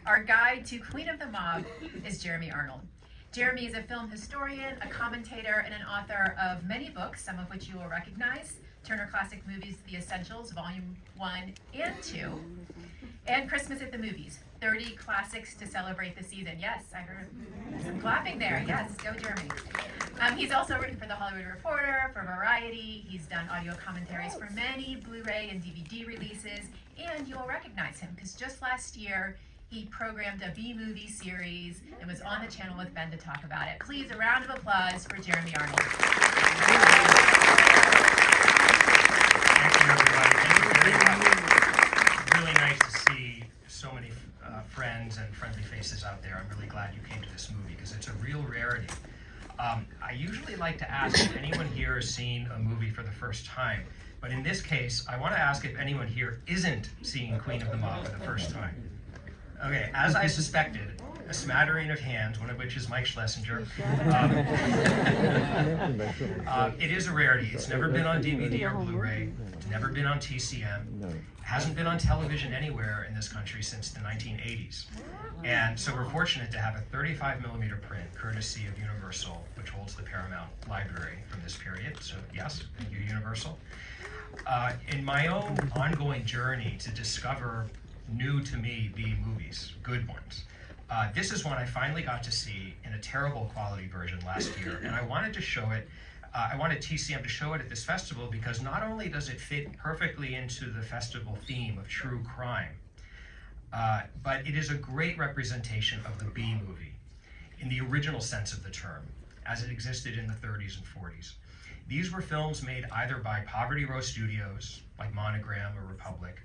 Our guide to Queen of the Mob is Jeremy Arnold. Jeremy is a film historian, a commentator, and an author of many books, some of which you will recognize: Turner Classic Movies, The Essentials, Volume 1 and 2, and Christmas at the Movies, 30 classics to celebrate the season. Yes, I heard some clapping there. Yes, go Jeremy. He's also written for The Hollywood Reporter, for Variety. He's done audio commentaries for many Blu-ray and DVD releases, and you'll recognize him because just last year he programmed a B-movie series and was on the channel with Ben to talk about it. Please, a round of applause for Jeremy Arnold. Thank you, everybody. Thank you very much. Really nice to see so many friends and friendly faces out there. I'm really glad you came to this movie because it's a real rarity. I usually like to ask if anyone here has seen a movie for the first time, but in this case, I want to ask if anyone here isn't seeing Queen of the Mob for the first time. Okay, as I suspected, a smattering of hands, one of which is Mike Schlesinger. It is a rarity. It's never been on DVD or Blu-ray. It's never been on TCM. It hasn't been on television anywhere in this country since the 1980s. And so we're fortunate to have a 35mm print, courtesy of Universal, which holds the Paramount library from this period. So yes, thank you, Universal. In my own ongoing journey to discover new to me B movies, good ones, this is one I finally got to see in a terrible quality version last year, and I wanted to show it. I wanted TCM to show it at this festival because not only does it fit perfectly into the festival theme of true crime, but it is a great representation of the B movie in the original sense of the term, as it existed in the 30s and 40s. These were films made either by Poverty Row Studios, like Monogram or Republic,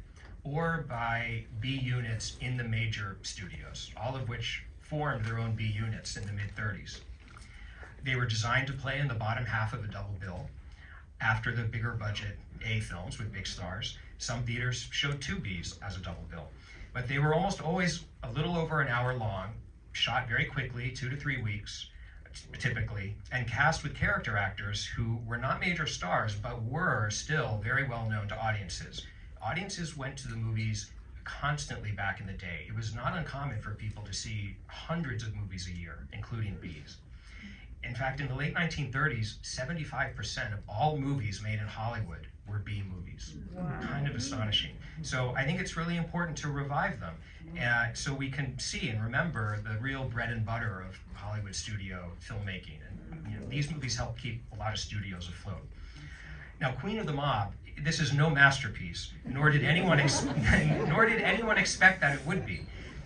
or by B units in the major studios, all of which formed their own B units in the mid-30s. They were designed to play in the bottom half of a double bill after the bigger budget A films with big stars. Some theaters showed two Bs as a double bill, but they were almost always a little over an hour long, shot very quickly, 2 to 3 weeks, typically, and cast with character actors who were not major stars, but were still very well known to audiences. Audiences went to the movies constantly back in the day. It was not uncommon for people to see hundreds of movies a year, including Bs. In fact, in the late 1930s, 75% of all movies made in Hollywood were B movies. Wow. Kind of astonishing. So I think it's really important to revive them so we can see and remember the real bread and butter of Hollywood studio filmmaking. And these movies help keep a lot of studios afloat. Now, Queen of the Mob, this is no masterpiece, nor did anyone expect that it would be,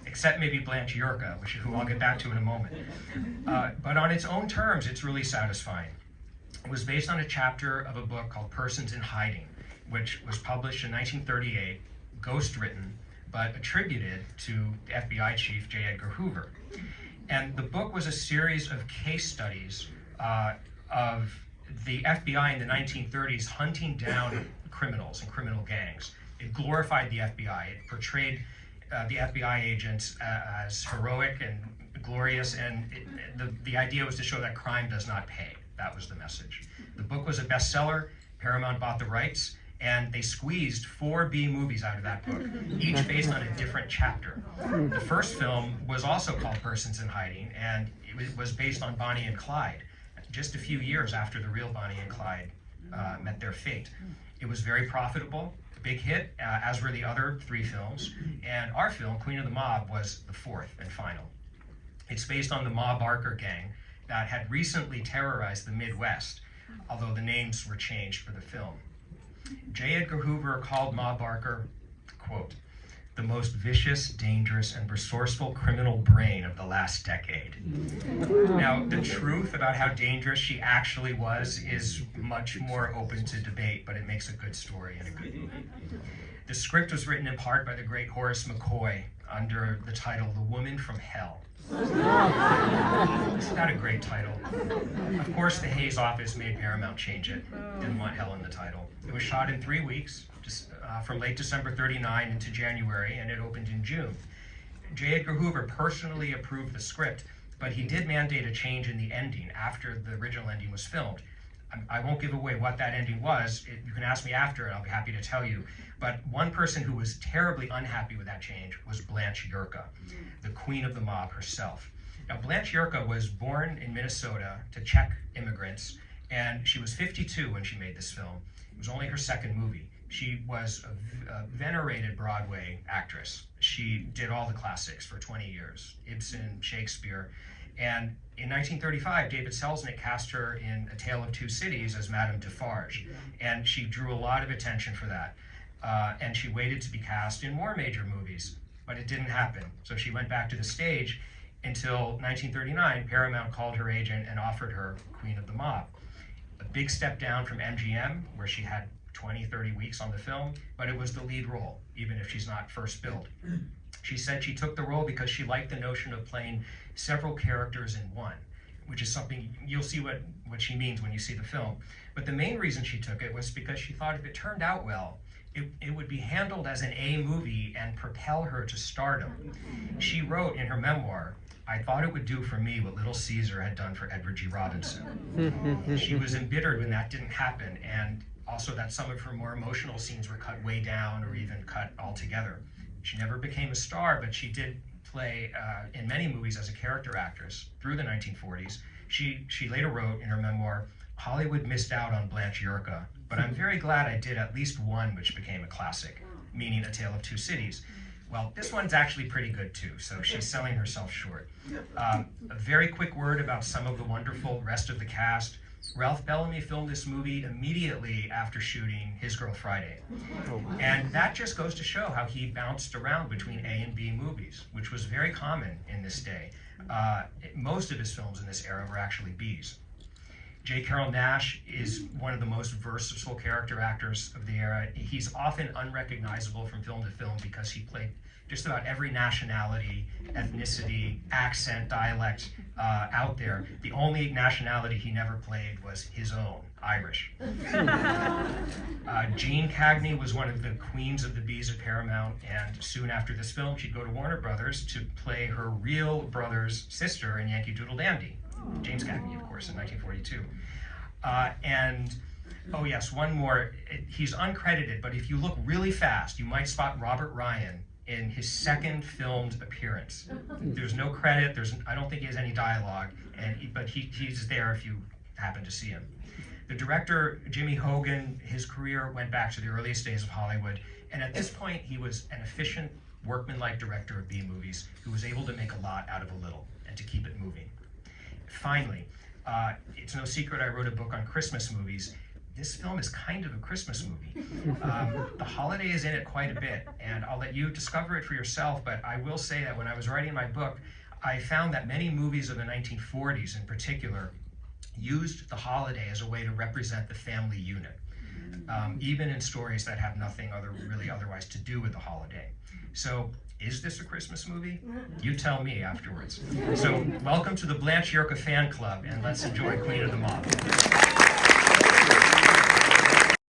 except maybe Blancheyurka, who I'll get back to in a moment. But on its own terms, it's really satisfying. It was based on a chapter of a book called Persons in Hiding, which was published in 1938, ghostwritten, but attributed to FBI Chief J. Edgar Hoover. And the book was a series of case studies of the FBI in the 1930s hunting down criminals and criminal gangs. It glorified the FBI. It portrayed the FBI agents as heroic and glorious, and the idea was to show that crime does not pay. That was the message. The book was a bestseller. Paramount bought the rights, and they squeezed 4 B movies out of that book, each based on a different chapter. The first film was also called Persons in Hiding, and it was based on Bonnie and Clyde, just a few years after the real Bonnie and Clyde met their fate. It was very profitable, big hit, as were the other 3 films, and our film, Queen of the Mob, was the 4th and final. It's based on the Ma Barker gang that had recently terrorized the Midwest, although the names were changed for the film. J. Edgar Hoover called Ma Barker, quote, "the most vicious, dangerous, and resourceful criminal brain of the last decade." Now, the truth about how dangerous she actually was is much more open to debate, but it makes a good story and a good movie. The script was written in part by the great Horace McCoy under the title The Woman from Hell. Isn't that a great title? Of course, the Hayes office made Paramount change it. Didn't want hell in the title. It was shot in 3 weeks, from late December 39 into January, and it opened in June. J. Edgar Hoover personally approved the script, but he did mandate a change in the ending after the original ending was filmed. I won't give away what that ending was. You can ask me after, and I'll be happy to tell you. But one person who was terribly unhappy with that change was Blancheyurka, the queen of the mob herself. Now, Blancheyurka was born in Minnesota to Czech immigrants, and she was 52 when she made this film. It was only her second movie. She was a venerated Broadway actress. She did all the classics for 20 years, Ibsen, Shakespeare. And in 1935, David Selznick cast her in A Tale of Two Cities as Madame Defarge. And she drew a lot of attention for that. And she waited to be cast in more major movies, but it didn't happen. So she went back to the stage until 1939. Paramount called her agent and offered her Queen of the Mob. A big step down from MGM, where she had 20, 30 weeks on the film, but it was the lead role, even if she's not first billed. She said she took the role because she liked the notion of playing several characters in one, which is something you'll see what she means when you see the film. But the main reason she took it was because she thought if it turned out well, it would be handled as an A movie and propel her to stardom. She wrote in her memoir, "I thought it would do for me what Little Caesar had done for Edward G. Robinson." She was embittered when that didn't happen, and also that some of her more emotional scenes were cut way down or even cut altogether. She never became a star, but she did play in many movies as a character actress through the 1940s. She later wrote in her memoir, "Hollywood missed out on Blancheyurka, but I'm very glad I did at least one which became a classic," meaning A Tale of Two Cities. Well, this one's actually pretty good too, so she's selling herself short. A very quick word about some of the wonderful rest of the cast. Ralph Bellamy filmed this movie immediately after shooting His Girl Friday. And that just goes to show how he bounced around between A and B movies, which was very common in this day. Most of his films in this era were actually Bs. J. Carrol Naish is one of the most versatile character actors of the era. He's often unrecognizable from film to film because he played just about every nationality, ethnicity, accent, dialect out there. The only nationality he never played was his own, Irish. Jean Cagney was one of the queens of the Bs at Paramount, and soon after this film, she'd go to Warner Brothers to play her real brother's sister in Yankee Doodle Dandy. James Cagney, of course, in 1942. Oh yes, one more. He's uncredited, but if you look really fast, you might spot Robert Ryan in his second filmed appearance. There's no credit, I don't think he has any dialogue, but he's there if you happen to see him. The director, Jimmy Hogan, his career went back to the earliest days of Hollywood, and at this point he was an efficient, workmanlike director of B movies who was able to make a lot out of a little and to keep it moving. Finally, it's no secret I wrote a book on Christmas movies. This film is kind of a Christmas movie. The holiday is in it quite a bit, and I'll let you discover it for yourself, but I will say that when I was writing my book, I found that many movies of the 1940s in particular used the holiday as a way to represent the family unit, even in stories that have nothing really otherwise to do with the holiday. So, is this a Christmas movie? You tell me afterwards. So, welcome to the Blancheyurka fan club, and let's enjoy Queen of the Mob.